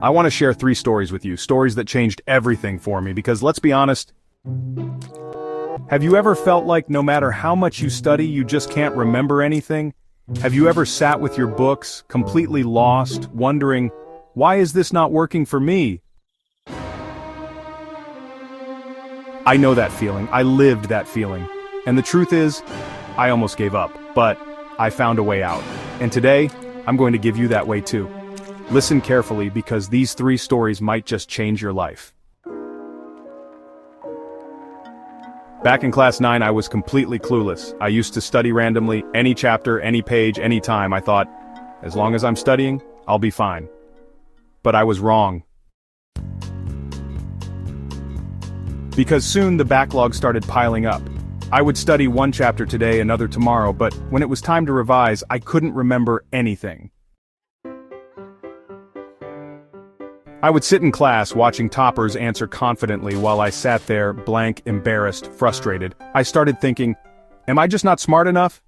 I want to share 3 stories with you, stories that changed everything for me because let's be honest, have you ever felt like no matter how much you study, you just can't remember anything? Have you ever sat with your books, completely lost, wondering, why is this not working for me? I know that feeling, I lived that feeling. And the truth is, I almost gave up, but I found a way out. And today, I'm going to give you that way too. Listen carefully because these 3 stories might just change your life. Back in class 9, I was completely clueless. I used to study randomly, any chapter, any page, any time. I thought, as long as I'm studying, I'll be fine. But I was wrong. Because soon the backlog started piling up. I would study one chapter today, another tomorrow, but when it was time to revise, I couldn't remember anything. I would sit in class watching toppers answer confidently while I sat there, blank, embarrassed, frustrated. I started thinking, am I just not smart enough?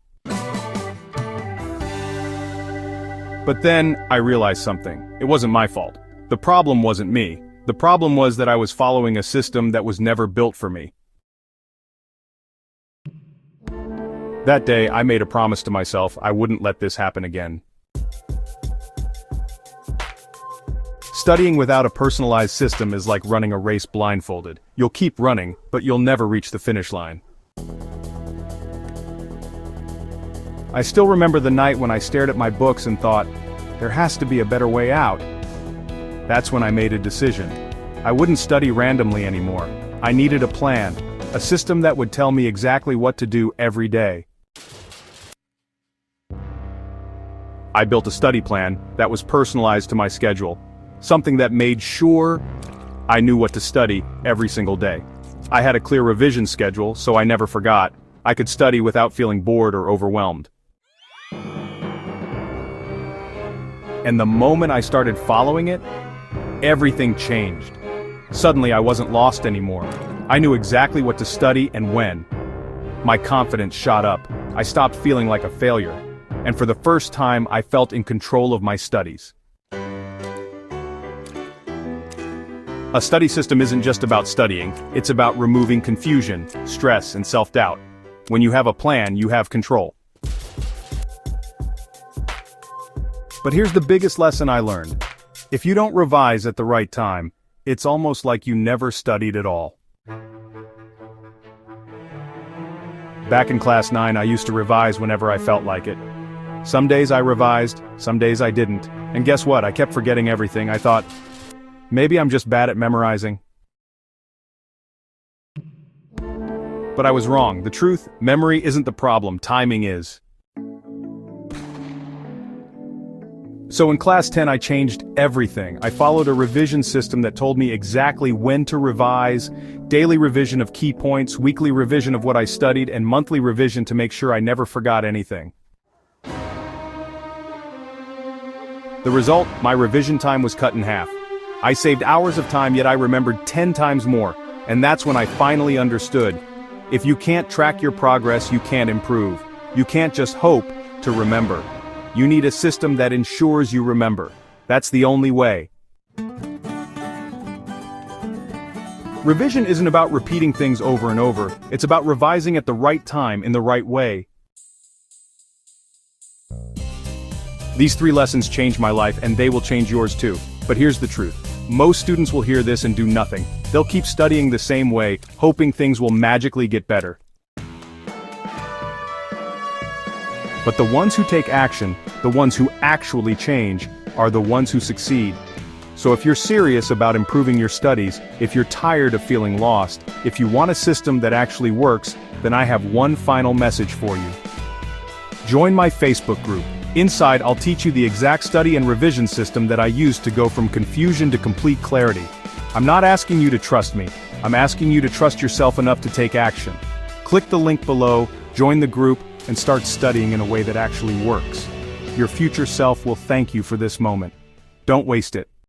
But then, I realized something. It wasn't my fault. The problem wasn't me. The problem was that I was following a system that was never built for me. That day, I made a promise to myself I wouldn't let this happen again. Studying without a personalized system is like running a race blindfolded. You'll keep running, but you'll never reach the finish line. I still remember the night when I stared at my books and thought, there has to be a better way out. That's when I made a decision. I wouldn't study randomly anymore. I needed a plan, a system that would tell me exactly what to do every day. I built a study plan that was personalized to my schedule. Something that made sure I knew what to study every single day. I had a clear revision schedule, so I never forgot. I could study without feeling bored or overwhelmed. And the moment I started following it, everything changed. Suddenly I wasn't lost anymore. I knew exactly what to study and when. My confidence shot up. I stopped feeling like a failure. And for the first time, I felt in control of my studies. A study system isn't just about studying, it's about removing confusion, stress, and self-doubt. When you have a plan, you have control. But here's the biggest lesson I learned. If you don't revise at the right time, it's almost like you never studied at all. Back in class 9, I used to revise whenever I felt like it. Some days I revised, some days I didn't. And guess what? I kept forgetting everything. I thought, maybe I'm just bad at memorizing. But I was wrong. The truth, memory isn't the problem, timing is. So in class 10 I changed everything. I followed a revision system that told me exactly when to revise, daily revision of key points, weekly revision of what I studied, and monthly revision to make sure I never forgot anything. The result, my revision time was cut in half. I saved hours of time, yet I remembered 10 times more, and that's when I finally understood. If you can't track your progress, you can't improve. You can't just hope to remember. You need a system that ensures you remember. That's the only way. Revision isn't about repeating things over and over. It's about revising at the right time in the right way. These 3 lessons changed my life, and they will change yours too. But here's the truth. Most students will hear this and do nothing. They'll keep studying the same way, hoping things will magically get better. But the ones who take action, the ones who actually change, are the ones who succeed. So if you're serious about improving your studies, if you're tired of feeling lost, if you want a system that actually works, then I have one final message for you. Join my Facebook group. Inside, I'll teach you the exact study and revision system that I use to go from confusion to complete clarity. I'm not asking you to trust me. I'm asking you to trust yourself enough to take action. Click the link below, join the group, and start studying in a way that actually works. Your future self will thank you for this moment. Don't waste it.